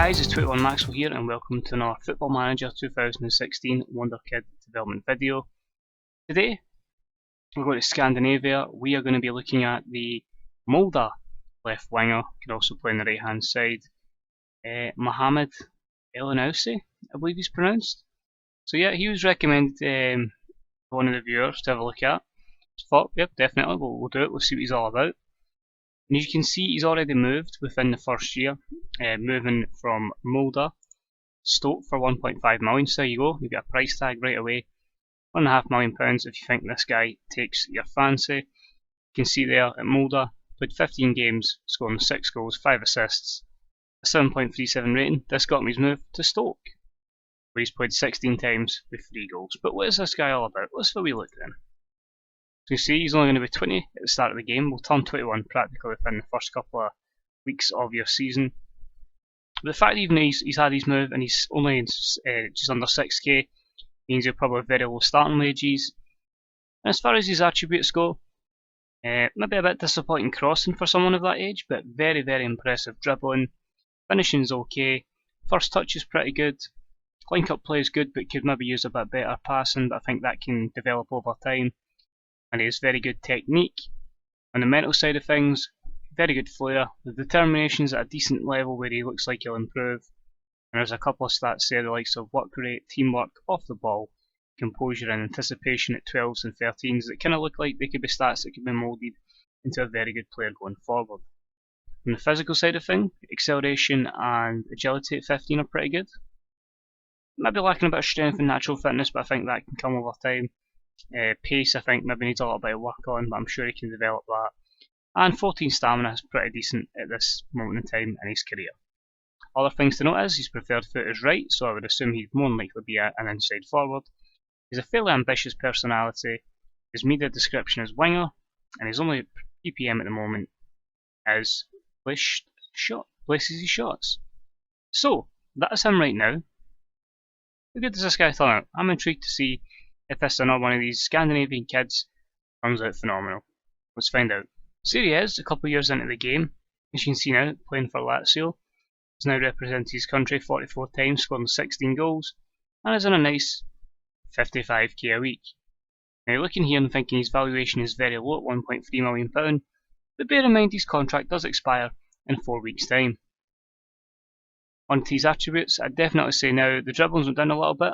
guys, it's 21 Maxwell here and welcome to another Football Manager 2016 Wonderkid development video. Today we're going to Scandinavia. We are going to be looking at the Molde left winger, can also play on the right hand side, Mohamed Elyounoussi, I believe he's pronounced. So yeah, he was recommended by one of the viewers to have a look at. So thought, yep, definitely, we'll do it, we'll see what he's all about. And as you can see, he's already moved within the first year, moving from Molde, Stoke for 1.5 million. So there you go, you've got a price tag right away. £1.5 million if you think this guy takes your fancy. You can see there at Molde, played 15 games, scoring 6 goals, 5 assists, a 7.37 rating. This got me his move to Stoke, where he's played 16 times with 3 goals. But what is this guy all about? Let's have a wee look then. So you see, he's only going to be 20 at the start of the game. We'll turn 21 practically within the first couple of weeks of your season. But the fact that even he's had his move and he's only just under 6k means he'll probably have very low starting wages. And as far as his attributes go, maybe a bit disappointing crossing for someone of that age, but very, very impressive dribbling. Finishing's okay. First touch is pretty good. Link up play is good, but could maybe use a bit better passing, but I think that can develop over time. And he has very good technique. On the mental side of things, very good flair. The determination's at a decent level where he looks like he'll improve. And there's a couple of stats there, the likes of work rate, teamwork, off the ball, composure and anticipation at 12s and 13s that kind of look like they could be stats that could be moulded into a very good player going forward. From the physical side of things, acceleration and agility at 15 are pretty good. Maybe lacking a bit of strength and natural fitness, but I think that can come over time. Pace I think maybe needs a little bit of work on, but I'm sure he can develop that. And 14 stamina is pretty decent at this moment in time in his career. Other things to note is his preferred foot is right, so I would assume he'd more than likely be an inside forward. He's a fairly ambitious personality. His media description is winger, and his only PPM at the moment is places his shots. So that's him right now. How good does this guy turn out? I'm intrigued to see if this is another one of these Scandinavian kids turns out phenomenal. Let's find out. So here he is, a couple of years into the game. As you can see now, playing for Lazio. He's now represented his country 44 times, scoring 16 goals, and is on a nice 55k a week. Now looking here and thinking his valuation is very low at £1.3 million, but bear in mind his contract does expire in 4 weeks' time. On to his attributes, I'd definitely say now the dribbling's went down a little bit,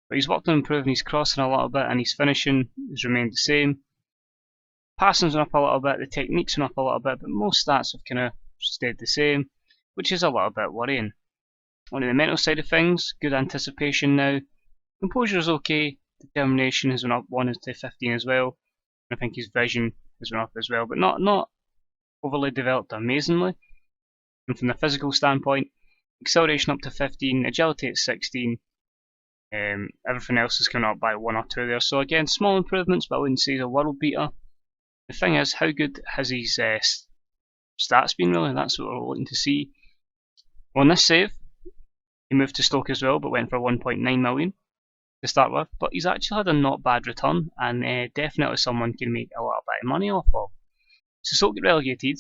but he's worked on improving his crossing a little bit and his finishing has remained the same. Passing's went up a little bit, the technique's went up a little bit, but most stats have kind of stayed the same, which is a little bit worrying. On the mental side of things, good anticipation now. Composure is okay, determination has went up 1 to 15 as well. I think his vision has went up as well, but not overly developed amazingly. And from the physical standpoint, acceleration up to 15, agility at 16. Everything else is coming up by 1 or 2 there. So again, small improvements, but I wouldn't say he's a world beater. The thing is, how good has his stats been really? That's what we're looking to see. On this save, he moved to Stoke as well, but went for 1.9 million to start with. But he's actually had a not bad return, and definitely someone can make a little bit of money off of. So Stoke get relegated.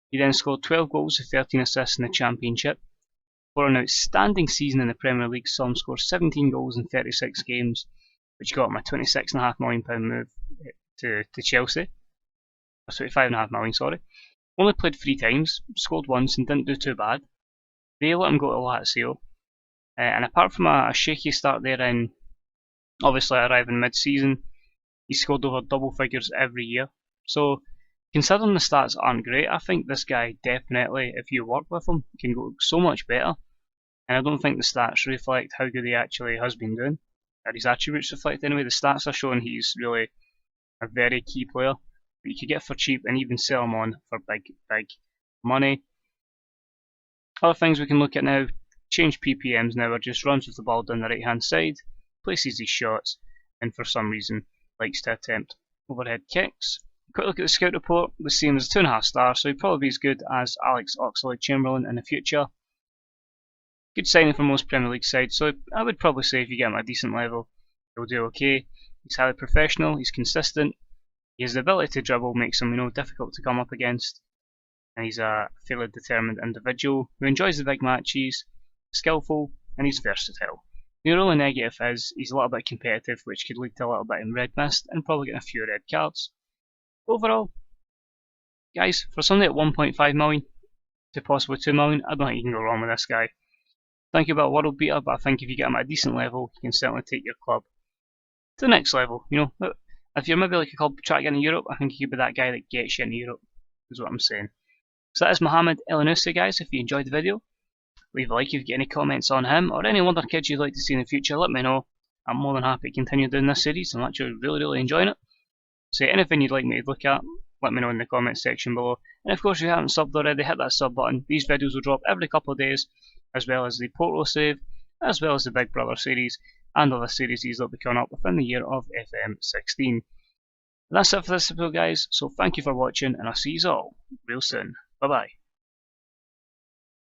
He then scored 12 goals with 13 assists in the Championship. For an outstanding season in the Premier League, saw him score 17 goals in 36 games, which got him a £26.5 million move to Chelsea. Or £25.5 million, sorry. Only played 3 times, scored once and didn't do too bad. They let him go to Lazio. And apart from a shaky start there in obviously arriving mid-season, he scored over double figures every year. So considering the stats aren't great, I think this guy definitely, if you work with him, can go so much better. And I don't think the stats reflect how good he actually has been doing. Or his attributes reflect anyway. The stats are showing he's really a very key player that you could get for cheap and even sell him on for big money. Other things we can look at now, change PPMs now, are just runs with the ball down the right hand side, places his shots, and for some reason likes to attempt overhead kicks. Quick look at the scout report, we see him as a 2.5 star, so he'd probably be as good as Alex Oxlade-Chamberlain in the future. Good signing for most Premier League sides, so I would probably say if you get him at a decent level, he'll do okay. He's highly professional, he's consistent, he has the ability to dribble, makes him difficult to come up against, and he's a fairly determined individual who enjoys the big matches, skillful, and he's versatile. The only negative is he's a little bit competitive, which could lead to a little bit in red mist and probably getting a few red cards. Overall, guys, for somebody at 1.5 million to possibly 2 million, I don't think you can go wrong with this guy. Think about a world beater, but I think if you get him at a decent level, you can certainly take your club to the next level. You know, if you're maybe like a club trying to get in Europe, I think he could be that guy that gets you into Europe, is what I'm saying. So that is Mohamed Elyounoussi, guys. If you enjoyed the video, leave a like. If you get any comments on him or any Wonderkids you'd like to see in the future, let me know. I'm more than happy to continue doing this series. I'm actually really enjoying it. So anything you'd like me to look at, let me know in the comments section below. And of course, if you haven't subbed already, hit that sub button. These videos will drop every couple of days, as well as the Portal save, as well as the Big Brother series, and other series that will be coming up within the year of FM16. And that's it for this video, guys. So thank you for watching, and I'll see you all real soon. Bye bye.